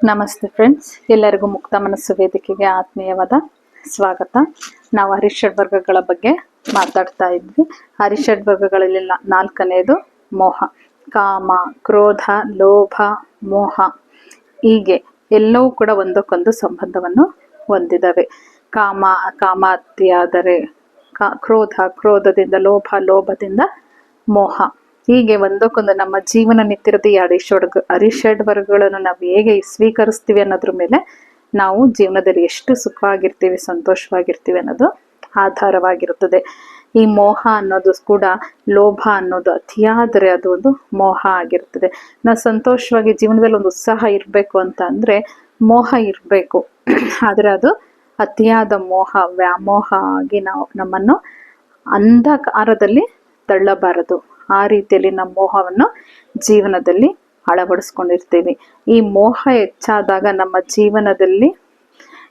ನಮಸ್ತೆ ಫ್ರೆಂಡ್ಸ್, ಎಲ್ಲರಿಗೂ ಮುಕ್ತ ಮನಸ್ಸು ವೇದಿಕೆಗೆ ಆತ್ಮೀಯವಾದ ಸ್ವಾಗತ. ನಾವು ಹರಿಷಡ್ ವರ್ಗಗಳ ಬಗ್ಗೆ ಮಾತಾಡ್ತಾ ಇದ್ವಿ. ಹರಿಷಡ್ ವರ್ಗಗಳಲ್ಲಿ ನಾಲ್ಕನೇದು ಮೋಹ. ಕಾಮ, ಕ್ರೋಧ, ಲೋಭ, ಮೋಹ ಹೀಗೆ ಎಲ್ಲವೂ ಕೂಡ ಒಂದಕ್ಕೊಂದು ಸಂಬಂಧವನ್ನು ಹೊಂದಿದ್ದಾವೆ. ಕಾಮ ಅತಿಯಾದರೆ ಕ್ರೋಧದಿಂದ ಲೋಭ, ಲೋಭದಿಂದ ಮೋಹ, ಹೀಗೆ ಒಂದಕ್ಕೊಂದು ನಮ್ಮ ಜೀವನ ನಿತ್ಯದ ಈ ಅರಿಷಡ್ ವರ್ಗಗಳನ್ನು ನಾವು ಹೇಗೆ ಸ್ವೀಕರಿಸ್ತೀವಿ ಅನ್ನೋದ್ರ ಮೇಲೆ ನಾವು ಜೀವನದಲ್ಲಿ ಎಷ್ಟು ಸುಖವಾಗಿರ್ತೀವಿ, ಸಂತೋಷವಾಗಿರ್ತೀವಿ ಅನ್ನೋದು ಆಧಾರವಾಗಿರುತ್ತದೆ. ಈ ಮೋಹ ಅನ್ನೋದು ಕೂಡ, ಲೋಭ ಅನ್ನೋದು ಅತಿಯಾದರೆ ಅದು ಒಂದು ಮೋಹ ಆಗಿರ್ತದೆ. ನಾವು ಸಂತೋಷವಾಗಿ ಜೀವನದಲ್ಲಿ ಒಂದು ಉತ್ಸಾಹ ಇರಬೇಕು ಅಂತ ಅಂದ್ರೆ ಮೋಹ ಇರಬೇಕು. ಆದರೆ ಅದು ಅತಿಯಾದ ಮೋಹ, ವ್ಯಾಮೋಹ ಆಗಿ ನಮ್ಮನ್ನು ಅಂಧಕಾರದಲ್ಲಿ ತಳ್ಳಬಾರದು. ಆ ರೀತಿಯಲ್ಲಿ ನಮ್ಮ ಮೋಹವನ್ನು ಜೀವನದಲ್ಲಿ ಅಳವಡಿಸ್ಕೊಂಡಿರ್ತೀವಿ. ಈ ಮೋಹ ಹೆಚ್ಚಾದಾಗ ನಮ್ಮ ಜೀವನದಲ್ಲಿ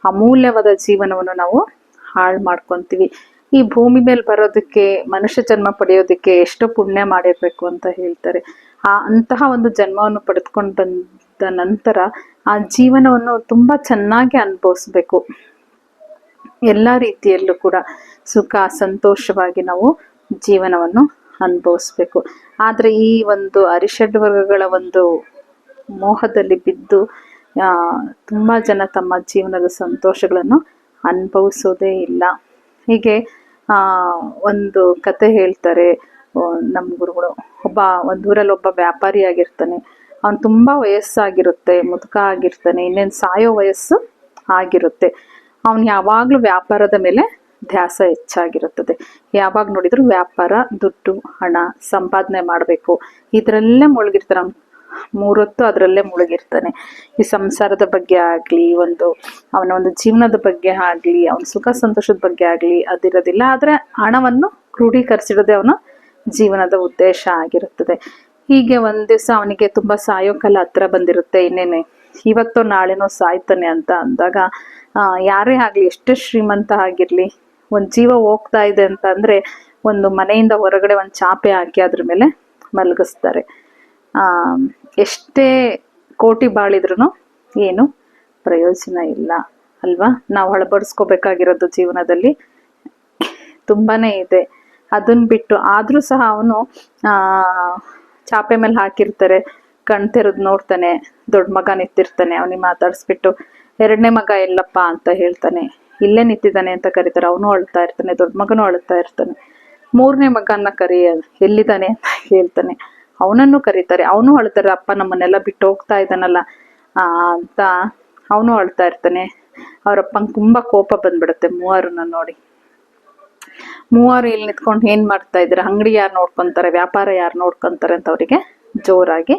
ಅಮೂಲ್ಯವಾದ ಜೀವನವನ್ನು ನಾವು ಹಾಳು ಮಾಡ್ಕೊತೀವಿ. ಈ ಭೂಮಿ ಮೇಲೆ ಬರೋದಕ್ಕೆ, ಮನುಷ್ಯ ಜನ್ಮ ಪಡೆಯೋದಕ್ಕೆ ಎಷ್ಟು ಪುಣ್ಯ ಮಾಡಿರ್ಬೇಕು ಅಂತ ಹೇಳ್ತಾರೆ. ಅಂತಹ ಒಂದು ಜನ್ಮವನ್ನು ಪಡೆದುಕೊಂಡು ಬಂದ ನಂತರ ಆ ಜೀವನವನ್ನು ತುಂಬಾ ಚೆನ್ನಾಗಿ ಅನುಭವಿಸ್ಬೇಕು. ಎಲ್ಲ ರೀತಿಯಲ್ಲೂ ಕೂಡ ಸುಖ ಸಂತೋಷವಾಗಿ ನಾವು ಜೀವನವನ್ನು ಅನುಭವಿಸ್ಬೇಕು. ಆದರೆ ಈ ಒಂದು ಅರಿಷಡ್ ವರ್ಗಗಳ ಒಂದು ಮೋಹದಲ್ಲಿ ಬಿದ್ದು ತುಂಬಾ ಜನ ತಮ್ಮ ಜೀವನದ ಸಂತೋಷಗಳನ್ನು ಅನುಭವಿಸೋದೇ ಇಲ್ಲ. ಹೀಗೆ ಒಂದು ಕತೆ ಹೇಳ್ತಾರೆ ನಮ್ಮ ಗುರುಗಳು. ಒಂದು ಊರಲ್ಲಿ ಒಬ್ಬ ವ್ಯಾಪಾರಿ ಆಗಿರ್ತಾನೆ. ಅವನು ತುಂಬಾ ವಯಸ್ಸಾಗಿರುತ್ತೆ, ಮುದುಕ ಆಗಿರ್ತಾನೆ, ಇನ್ನೇನು ಸಾಯೋ ವಯಸ್ಸು ಆಗಿರುತ್ತೆ. ಅವನು ಯಾವಾಗ್ಲೂ ವ್ಯಾಪಾರದ ಮೇಲೆ ಧ್ಯಾಸ ಹೆಚ್ಚಾಗಿರುತ್ತದೆ. ಯಾವಾಗ ನೋಡಿದ್ರು ವ್ಯಾಪಾರ, ದುಡ್ಡು, ಹಣ ಸಂಪಾದನೆ ಮಾಡಬೇಕು, ಇದರಲ್ಲೇ ಮುಳುಗಿರ್ತಾನೆ. ಅವ್ನು 3 ಹೊತ್ತು ಅದರಲ್ಲೇ ಮುಳುಗಿರ್ತಾನೆ. ಈ ಸಂಸಾರದ ಬಗ್ಗೆ ಆಗ್ಲಿ, ಅವನ ಒಂದು ಜೀವನದ ಬಗ್ಗೆ ಆಗ್ಲಿ, ಅವನ ಸುಖ ಸಂತೋಷದ ಬಗ್ಗೆ ಆಗ್ಲಿ ಅದಿರೋದಿಲ್ಲ. ಆದ್ರೆ ಹಣವನ್ನು ಕ್ರೋಢೀಕರಿಸಿಡೋದೇ ಅವನ ಜೀವನದ ಉದ್ದೇಶ ಆಗಿರುತ್ತದೆ. ಹೀಗೆ ಒಂದ್ ದಿವಸ ಅವನಿಗೆ ತುಂಬಾ ಸಾಯೋ ಕಾಲ ಹತ್ರ ಬಂದಿರುತ್ತೆ. ಇನ್ನೇನೆ ಇವತ್ತೋ ನಾಳೆನೋ ಸಾಯ್ತಾನೆ ಅಂತ ಅಂದಾಗ ಯಾರೇ ಆಗ್ಲಿ, ಎಷ್ಟೇ ಶ್ರೀಮಂತ ಆಗಿರ್ಲಿ, ಒಂದು ಜೀವ ಹೋಗ್ತಾ ಇದೆ ಅಂತ ಅಂದ್ರೆ ಒಂದು ಮನೆಯಿಂದ ಹೊರಗಡೆ ಒಂದು ಚಾಪೆ ಹಾಕಿ ಅದ್ರ ಮೇಲೆ ಮಲಗಿಸ್ತಾರೆ. ಎಷ್ಟೇ ಕೋಟಿ ಬಾಳಿದ್ರು ಏನು ಪ್ರಯೋಜನ ಇಲ್ಲ ಅಲ್ವಾ? ನಾವು ಅಳವಡಿಸ್ಕೋಬೇಕಾಗಿರೋದು ಜೀವನದಲ್ಲಿ ತುಂಬಾನೇ ಇದೆ. ಅದನ್ನ ಬಿಟ್ಟು ಆದ್ರೂ ಸಹ ಅವನು ಚಾಪೆ ಮೇಲೆ ಹಾಕಿರ್ತಾರೆ, ಕಣ್ ತೆರೆದು ನೋಡ್ತಾನೆ. ದೊಡ್ಡ ಮಗ ನಿಂತಿರ್ತಾನೆ. ಅವನಿಗೆ ಮಾತಾಡಿಸ್ಬಿಟ್ಟು, 2ನೇ ಮಗ ಎಲ್ಲಪ್ಪ ಅಂತ ಹೇಳ್ತಾನೆ. ಇಲ್ಲೇ ನಿಂತಿದ್ದಾನೆ ಅಂತ ಕರೀತಾರೆ. ಅವನು ಅಳ್ತಾ ಇರ್ತಾನೆ, ದೊಡ್ಡ ಮಗನೂ ಅಳ್ತಾ ಇರ್ತಾನೆ. 3ನೇ ಮಗನ್ನ ಎಲ್ಲಿದ್ದಾನೆ ಅಂತ ಹೇಳ್ತಾನೆ. ಅವನನ್ನು ಕರೀತಾರೆ. ಅವನು ಅಳ್ತಾರೆ, ಅಪ್ಪ ನಮ್ಮನ್ನೆಲ್ಲ ಬಿಟ್ಟು ಹೋಗ್ತಾ ಇದ್ದಾನಲ್ಲ ಅಂತ ಅವನು ಅಳ್ತಾ ಇರ್ತಾನೆ. ಅವ್ರಪ್ಪಂಗೆ ತುಂಬಾ ಕೋಪ ಬಂದ್ಬಿಡುತ್ತೆ ಮೂವರನ್ನ ನೋಡಿ. ಮೂವರು ಇಲ್ಲಿ ನಿಂತ್ಕೊಂಡು ಏನ್ ಮಾಡ್ತಾ ಇದ್ರೆ, ಅಂಗಡಿ ಯಾರು ನೋಡ್ಕೊಂತಾರೆ, ವ್ಯಾಪಾರ ಯಾರು ನೋಡ್ಕೊಂತಾರೆ ಅಂತ ಅವರಿಗೆ ಜೋರಾಗಿ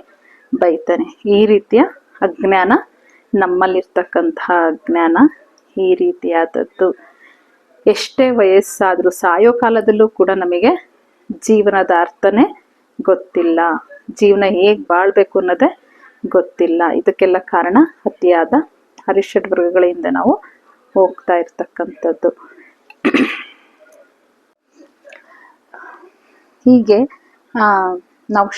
ಬೈತಾನೆ. ಈ ರೀತಿಯ ಅಜ್ಞಾನ, ನಮ್ಮಲ್ಲಿರ್ತಕ್ಕಂತಹ ಅಜ್ಞಾನ ಈ ರೀತಿಯಾದದ್ದು. ಎಷ್ಟೇ ವಯಸ್ಸಾದ್ರೂ ಸಾಯೋ ಕಾಲದಲ್ಲೂ ಕೂಡ ನಮಗೆ ಜೀವನದ ಅರ್ಥನೇ ಗೊತ್ತಿಲ್ಲ, ಜೀವನ ಹೇಗ್ ಬಾಳ್ಬೇಕು ಅನ್ನೋದೇ ಗೊತ್ತಿಲ್ಲ. ಇದಕ್ಕೆಲ್ಲ ಕಾರಣ ಅತಿಯಾದ ಅರಿಷಡ್ ವರ್ಗಗಳಿಂದ ನಾವು ಹೋಗ್ತಾ ಇರ್ತಕ್ಕಂಥದ್ದು. ಹೀಗೆ ನಾವು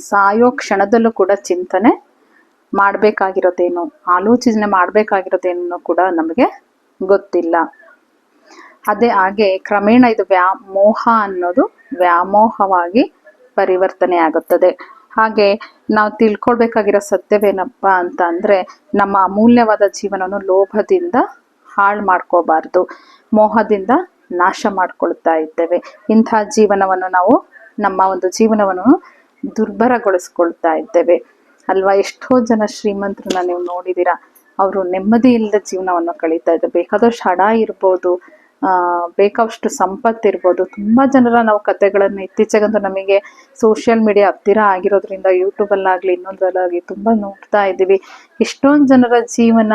ಸಾಯೋ ಕ್ಷಣದಲ್ಲೂ ಕೂಡ ಚಿಂತನೆ ಮಾಡಬೇಕಾಗಿರೋದೇನು, ಆಲೋಚನೆ ಮಾಡಬೇಕಾಗಿರೋದೇನು ಕೂಡ ನಮಗೆ ಗೊತ್ತಿಲ್ಲ. ಅದೇ ಹಾಗೆ ಕ್ರಮೇಣ ಇದು ಮೋಹ ಅನ್ನೋದು ವ್ಯಾಮೋಹವಾಗಿ ಪರಿವರ್ತನೆ ಆಗುತ್ತದೆ. ಹಾಗೆ ನಾವು ತಿಳ್ಕೊಳ್ಬೇಕಾಗಿರೋ ಸತ್ಯವೇನಪ್ಪ ಅಂತ ಅಂದ್ರೆ, ನಮ್ಮ ಅಮೂಲ್ಯವಾದ ಜೀವನವನ್ನು ಲೋಭದಿಂದ ಹಾಳು ಮಾಡ್ಕೋಬಾರ್ದು, ಮೋಹದಿಂದ ನಾಶ ಮಾಡ್ಕೊಳ್ತಾ ಇದ್ದೇವೆ. ಇಂತಹ ಜೀವನವನ್ನು ನಾವು, ನಮ್ಮ ಒಂದು ಜೀವನವನ್ನು ದುರ್ಬಲಗೊಳಿಸ್ಕೊಳ್ತಾ ಇದ್ದೇವೆ ಅಲ್ವಾ? ಎಷ್ಟೋ ಜನ ಶ್ರೀಮಂತರನ್ನ ನೀವು ನೋಡಿದೀರಾ, ಅವರು ನೆಮ್ಮದಿ ಇಲ್ಲದ ಜೀವನವನ್ನು ಕಳೀತಾ ಇದ್ದಾರೆ. ಬೇಕಾದಷ್ಟು ಹಣ ಇರ್ಬೋದು, ಬೇಕಾದಷ್ಟು ಸಂಪತ್ತಿರ್ಬೋದು. ತುಂಬಾ ಜನರ ನಾವು ಕಥೆಗಳನ್ನು ಇತ್ತೀಚೆಗಂತೂ ನಮಗೆ ಸೋಷಿಯಲ್ ಮೀಡಿಯಾ ಹತ್ತಿರ ಆಗಿರೋದ್ರಿಂದ ಯೂಟ್ಯೂಬಲ್ಲಾಗಲಿ ಇನ್ನೊಂದರಲ್ಲಾಗಲಿ ತುಂಬಾ ನೋಡ್ತಾ ಇದ್ದೀವಿ. ಎಷ್ಟೊಂದು ಜನರ ಜೀವನ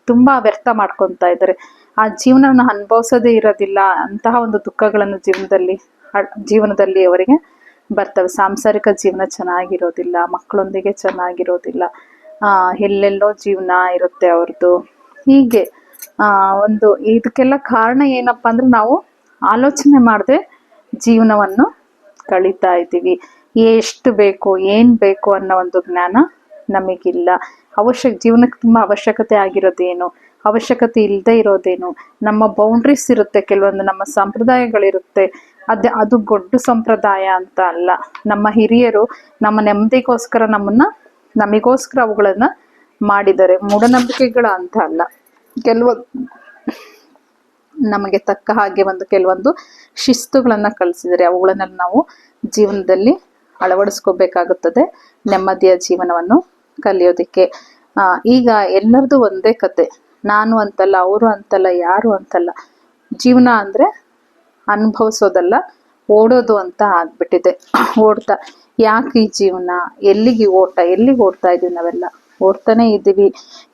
ತುಂಬಾ ವ್ಯರ್ಥ ಮಾಡ್ಕೊತಾ ಇದ್ದಾರೆ. ಆ ಜೀವನವನ್ನು ಅನುಭವಿಸೋದೇ ಇರೋದಿಲ್ಲ. ಅಂತಹ ಒಂದು ದುಃಖಗಳನ್ನು ಜೀವನದಲ್ಲಿ ಅವರಿಗೆ ಬರ್ತವೆ. ಸಾಂಸಾರಿಕ ಜೀವನ ಚೆನ್ನಾಗಿರೋದಿಲ್ಲ, ಮಕ್ಕಳೊಂದಿಗೆ ಚೆನ್ನಾಗಿರೋದಿಲ್ಲ, ಎಲ್ಲೆಲ್ಲೋ ಜೀವನ ಇರುತ್ತೆ ಅವ್ರದ್ದು. ಹೀಗೆ ಇದಕ್ಕೆಲ್ಲ ಕಾರಣ ಏನಪ್ಪಾ ಅಂದ್ರೆ, ನಾವು ಆಲೋಚನೆ ಮಾಡದೆ ಜೀವನವನ್ನು ಕಳೀತಾ ಇದ್ದೀವಿ. ಎಷ್ಟು ಬೇಕು, ಏನ್ ಬೇಕು ಅನ್ನೋ ಒಂದು ಜ್ಞಾನ ನಮಗಿಲ್ಲ. ಜೀವನಕ್ಕೆ ತುಂಬ ಅವಶ್ಯಕತೆ ಆಗಿರೋದೇನು, ಅವಶ್ಯಕತೆ ಇಲ್ಲದೆ ಇರೋದೇನು, ನಮ್ಮ ಬೌಂಡ್ರೀಸ್ ಇರುತ್ತೆ, ಕೆಲವೊಂದು ನಮ್ಮ ಸಂಪ್ರದಾಯಗಳಿರುತ್ತೆ. ಅದು ದೊಡ್ಡ ಸಂಪ್ರದಾಯ ಅಂತ ಅಲ್ಲ. ನಮ್ಮ ಹಿರಿಯರು ನಮ್ಮ ನೆಮ್ಮದಿಗೋಸ್ಕರ ನಮಗೋಸ್ಕರ ಅವುಗಳನ್ನ ಮಾಡಿದ್ದಾರೆ. ಮೂಢನಂಬಿಕೆಗಳ ಅಂತ ಅಲ್ಲ. ಕೆಲವೊಂದು ನಮಗೆ ತಕ್ಕ ಹಾಗೆ ಕೆಲವೊಂದು ಶಿಸ್ತುಗಳನ್ನ ಕಲಿಸಿದರೆ ಅವುಗಳನ್ನ ನಾವು ಜೀವನದಲ್ಲಿ ಅಳವಡಿಸ್ಕೋಬೇಕಾಗುತ್ತದೆ, ನೆಮ್ಮದಿಯ ಜೀವನವನ್ನು ಕಲಿಯೋದಿಕ್ಕೆ. ಈಗ ಎಲ್ಲರದು ಒಂದೇ ಕತೆ. ನಾನು ಅಂತಲ್ಲ, ಅವರು ಅಂತಲ್ಲ, ಯಾರು ಅಂತಲ್ಲ. ಜೀವನ ಅಂದ್ರೆ ಅನುಭವಿಸೋದಲ್ಲ, ಓಡೋದು ಅಂತ ಆಗ್ಬಿಟ್ಟಿದೆ. ಓಡ್ತಾ ಯಾಕೆ ಈ ಜೀವನ, ಎಲ್ಲಿಗೆ ಓಡ್ತಾ ಇದೀವಿ ನಾವೆಲ್ಲ? ಓಡ್ತಾನೆ ಇದ್ದೀವಿ.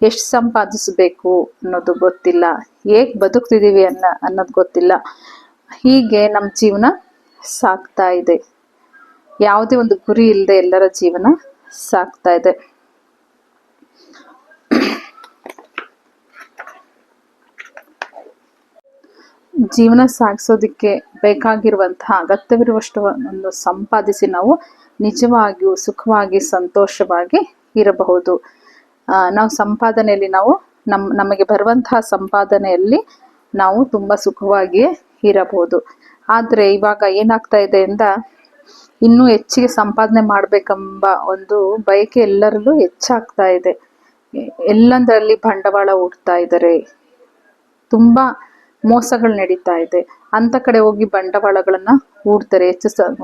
ಎಷ್ಟು ಸಂಪಾದಿಸ್ಬೇಕು ಅನ್ನೋದು ಗೊತ್ತಿಲ್ಲ, ಹೇಗ್ ಬದುಕ್ತಿದೀವಿ ಅನ್ನೋದು ಗೊತ್ತಿಲ್ಲ. ಹೀಗೆ ನಮ್ಮ ಜೀವನ ಸಾಗ್ತಾ ಇದೆ. ಯಾವುದೇ ಒಂದು ಗುರಿ ಇಲ್ಲದೆ ಎಲ್ಲರ ಜೀವನ ಸಾಗ್ತಾ ಇದೆ. ಜೀವನ ಸಾಗಿಸೋದಿಕ್ಕೆ ಬೇಕಾಗಿರುವಂತಹ ಅಗತ್ಯವಿರುವಷ್ಟು ಒಂದು ಸಂಪಾದಿಸಿ ನಾವು ನಿಜವಾಗಿಯೂ ಸುಖವಾಗಿ ಸಂತೋಷವಾಗಿ ಇರಬಹುದು. ನಾವು ಸಂಪಾದನೆಯಲ್ಲಿ ನಮಗೆ ಬರುವಂತಹ ಸಂಪಾದನೆಯಲ್ಲಿ ನಾವು ತುಂಬ ಸುಖವಾಗಿಯೇ ಇರಬಹುದು. ಆದರೆ ಇವಾಗ ಏನಾಗ್ತಾ ಇದೆ ಅಂದ ಇನ್ನೂ ಹೆಚ್ಚಿಗೆ ಸಂಪಾದನೆ ಮಾಡ್ಬೇಕೆಂಬ ಒಂದು ಬಯಕೆ ಎಲ್ಲರಲ್ಲೂ ಹೆಚ್ಚಾಗ್ತಾ ಇದೆ. ಎಲ್ಲಂದರಲ್ಲಿ ಬಂಡವಾಳ ಹೂಡ್ತಾ ಇದ್ದಾರೆ. ತುಂಬಾ ಮೋಸಗಳು ನಡೀತಾ ಇದೆ. ಅಂತ ಕಡೆ ಹೋಗಿ ಬಂಡವಾಳಗಳನ್ನ ಹೂಡ್ತಾರೆ.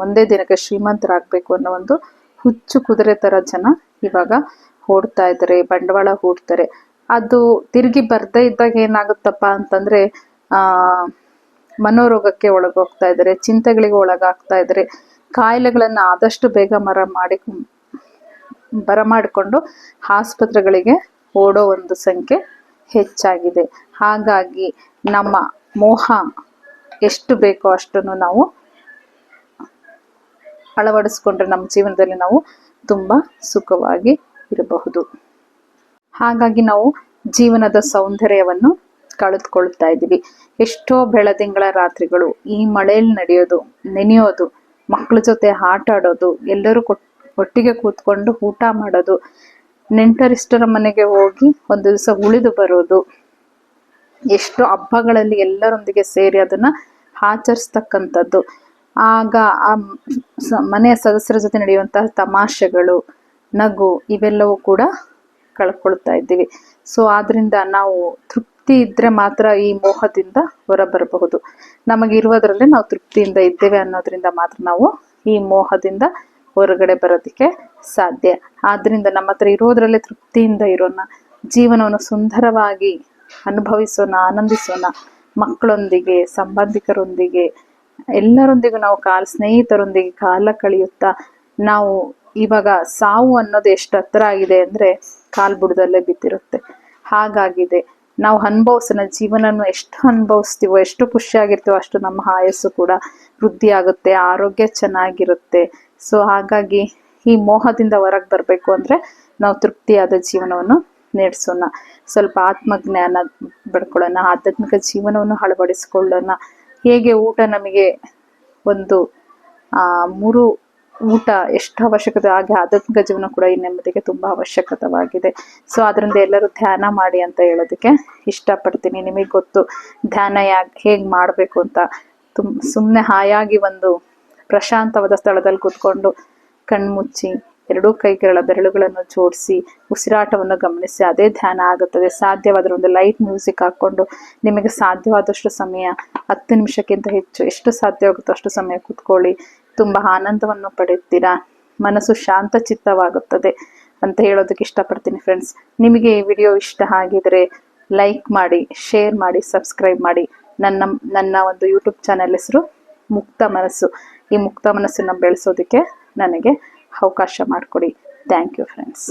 ಒಂದೇ ದಿನಕ್ಕೆ ಶ್ರೀಮಂತರಾಗಬೇಕು ಅನ್ನೋ ಒಂದು ಹುಚ್ಚು ಕುದುರೆ ತರ ಜನ ಇವಾಗ ಓಡ್ತಾ ಇದ್ದಾರೆ, ಬಂಡವಾಳ ಹೂಡ್ತಾರೆ. ಅದು ತಿರುಗಿ ಬರ್ದೇ ಇದ್ದಾಗ ಏನಾಗುತ್ತಪ್ಪ ಅಂತಂದ್ರೆ ಮನೋರೋಗಕ್ಕೆ ಒಳಗೋಗ್ತಾ ಇದ್ದಾರೆ, ಚಿಂತೆಗಳಿಗೆ ಒಳಗಾಗ್ತಾ ಇದ್ದಾರೆ. ಕಾಯಿಲೆಗಳನ್ನ ಆದಷ್ಟು ಬೇಗ ಬರಮಾಡಿಕೊಂಡು ಆಸ್ಪತ್ರೆಗಳಿಗೆ ಓಡೋ ಒಂದು ಸಂಖ್ಯೆ ಹೆಚ್ಚಾಗಿದೆ. ಹಾಗಾಗಿ ನಮ್ಮ ಮೋಹ ಎಷ್ಟು ಬೇಕೋ ಅಷ್ಟನ್ನು ನಾವು ಅಳವಡಿಸ್ಕೊಂಡ್ರೆ ನಮ್ಮ ಜೀವನದಲ್ಲಿ ನಾವು ತುಂಬಾ ಸುಖವಾಗಿ ಇರಬಹುದು. ಹಾಗಾಗಿ ನಾವು ಜೀವನದ ಸೌಂದರ್ಯವನ್ನು ಕಳೆದುಕೊಳ್ತಾ ಇದ್ದೀವಿ. ಎಷ್ಟೋ ಬೆಳದಿಂಗಳ ರಾತ್ರಿಗಳು ಈ ಮಳೆಯಲ್ಲಿ ನೆನೆಯೋದು, ಮಕ್ಕಳ ಜೊತೆ ಆಟ ಆಡೋದು, ಎಲ್ಲರೂ ಒಟ್ಟಿಗೆ ಕೂತ್ಕೊಂಡು ಊಟ ಮಾಡೋದು, ನೆಂಟರಿಷ್ಟರ ಮನೆಗೆ ಹೋಗಿ ಒಂದು ದಿವಸ ಉಳಿದು ಬರೋದು, ಎಷ್ಟೋ ಹಬ್ಬಗಳಲ್ಲಿ ಎಲ್ಲರೊಂದಿಗೆ ಸೇರಿ ಅದನ್ನ ಆಚರಿಸ್ತಕ್ಕಂಥದ್ದು. ಆಗ ಆ ಮನೆಯ ಸದಸ್ಯರ ಜೊತೆ ನಡೆಯುವಂತಹ ತಮಾಷೆಗಳು, ನಗು ಇವೆಲ್ಲವೂ ಕೂಡ ಕಳ್ಕೊಳ್ತಾ ಇದ್ದೀವಿ. ಸೊ ಆದ್ರಿಂದ ನಾವು ತೃಪ್ತಿ ಇದ್ರೆ ಮಾತ್ರ ಈ ಮೋಹದಿಂದ ಹೊರಬರಬಹುದು. ನಮಗಿರುವುದರಲ್ಲೇ ನಾವು ತೃಪ್ತಿಯಿಂದ ಇದ್ದೇವೆ ಅನ್ನೋದ್ರಿಂದ ಮಾತ್ರ ನಾವು ಈ ಮೋಹದಿಂದ ಹೊರಗಡೆ ಬರೋದಕ್ಕೆ ಸಾಧ್ಯ. ಆದ್ರಿಂದ ನಮ್ಮ ಹತ್ರ ಇರೋದ್ರಲ್ಲೇ ತೃಪ್ತಿಯಿಂದ ಇರೋಣ, ಜೀವನವನ್ನು ಸುಂದರವಾಗಿ ಅನುಭವಿಸೋಣ, ಆನಂದಿಸೋಣ. ಮಕ್ಕಳೊಂದಿಗೆ, ಸಂಬಂಧಿಕರೊಂದಿಗೆ, ಎಲ್ಲರೊಂದಿಗೂ ನಾವು ಸ್ನೇಹಿತರೊಂದಿಗೆ ಕಾಲ ಕಳೆಯುತ್ತಾ ನಾವು ಇವಾಗ ಸಾವು ಅನ್ನೋದು ಎಷ್ಟು ಹತ್ರ ಆಗಿದೆ ಅಂದ್ರೆ ಕಾಲ್ಬುಡದಲ್ಲೇ ಬಿದ್ದಿರುತ್ತೆ. ಹಾಗಾಗಿದೆ. ನಾವು ಅನುಭವಿಸೋಣ. ಜೀವನವನ್ನು ಎಷ್ಟು ಅನುಭವಿಸ್ತೀವೋ, ಎಷ್ಟು ಖುಷಿಯಾಗಿರ್ತೀವೋ ಅಷ್ಟು ನಮ್ಮ ಆಯಸ್ಸು ಕೂಡ ವೃದ್ಧಿ ಆಗುತ್ತೆ, ಆರೋಗ್ಯ ಚೆನ್ನಾಗಿರುತ್ತೆ. ಸೊ ಹಾಗಾಗಿ ಈ ಮೋಹದಿಂದ ಹೊರಗೆ ಬರಬೇಕು ಅಂದ್ರೆ ನಾವು ತೃಪ್ತಿಯಾದ ಜೀವನವನ್ನು ನಡೆಸೋಣ. ಸ್ವಲ್ಪ ಆತ್ಮಜ್ಞಾನ ಪಡ್ಕೊಳ್ಳೋಣ, ಆಧ್ಯಾತ್ಮಿಕ ಜೀವನವನ್ನು ಅಳವಡಿಸ್ಕೊಳ್ಳೋಣ. ಹೇಗೆ ಊಟ ನಮಗೆ ಒಂದು 3 ಊಟ ಎಷ್ಟು ಅವಶ್ಯಕತೆ, ಹಾಗೆ ಆಧ್ಯಾತ್ಮಿಕ ಜೀವನ ಕೂಡ ಈ ನೆಮ್ಮದಿಗೆ ತುಂಬಾ ಅವಶ್ಯಕತವಾಗಿದೆ. ಸೊ ಅದರಿಂದ ಎಲ್ಲರೂ ಧ್ಯಾನ ಮಾಡಿ ಅಂತ ಹೇಳೋದಕ್ಕೆ ಇಷ್ಟಪಡ್ತೀನಿ. ನಿಮಗೆ ಗೊತ್ತು ಧ್ಯಾನ ಹೇಗೆ ಮಾಡಬೇಕು ಅಂತ. ಸುಮ್ಮನೆ ಹಾಯಾಗಿ ಒಂದು ಪ್ರಶಾಂತವಾದ ಸ್ಥಳದಲ್ಲಿ ಕೂತ್ಕೊಂಡು ಕಣ್ಮುಚ್ಚಿ 2 ಕೈಗಳ ಬೆರಳುಗಳನ್ನು ಜೋಡಿಸಿ ಉಸಿರಾಟವನ್ನು ಗಮನಿಸಿ, ಅದೇ ಧ್ಯಾನ ಆಗುತ್ತದೆ. ಸಾಧ್ಯವಾದರೆ ಒಂದು ಲೈಟ್ ಮ್ಯೂಸಿಕ್ ಹಾಕೊಂಡು ನಿಮಗೆ ಸಾಧ್ಯವಾದಷ್ಟು ಸಮಯ 10 ನಿಮಿಷಕ್ಕಿಂತ ಹೆಚ್ಚು ಎಷ್ಟು ಸಾಧ್ಯವಾಗುತ್ತೋ ಅಷ್ಟು ಸಮಯ ಕೂತ್ಕೊಳ್ಳಿ. ತುಂಬಾ ಆನಂದವನ್ನು ಪಡೆಯುತ್ತೀರಾ, ಮನಸ್ಸು ಶಾಂತ ಚಿತ್ತವಾಗುತ್ತದೆ ಅಂತ ಹೇಳೋದಕ್ಕೆ ಇಷ್ಟಪಡ್ತೀನಿ ಫ್ರೆಂಡ್ಸ್. ನಿಮಗೆ ಈ ವಿಡಿಯೋ ಇಷ್ಟ ಆಗಿದ್ರೆ ಲೈಕ್ ಮಾಡಿ, ಶೇರ್ ಮಾಡಿ, ಸಬ್ಸ್ಕ್ರೈಬ್ ಮಾಡಿ. ನನ್ನ ಒಂದು ಯೂಟ್ಯೂಬ್ ಚಾನೆಲ್ ಹೆಸರು ಮುಕ್ತ ಮನಸ್ಸು. ಈ ಮುಕ್ತ ಮನಸ್ಸನ್ನು ಬೆಳೆಸೋದಕ್ಕೆ ನನಗೆ ಅವಕಾಶ ಮಾಡಿಕೊಡಿ. Thank you friends.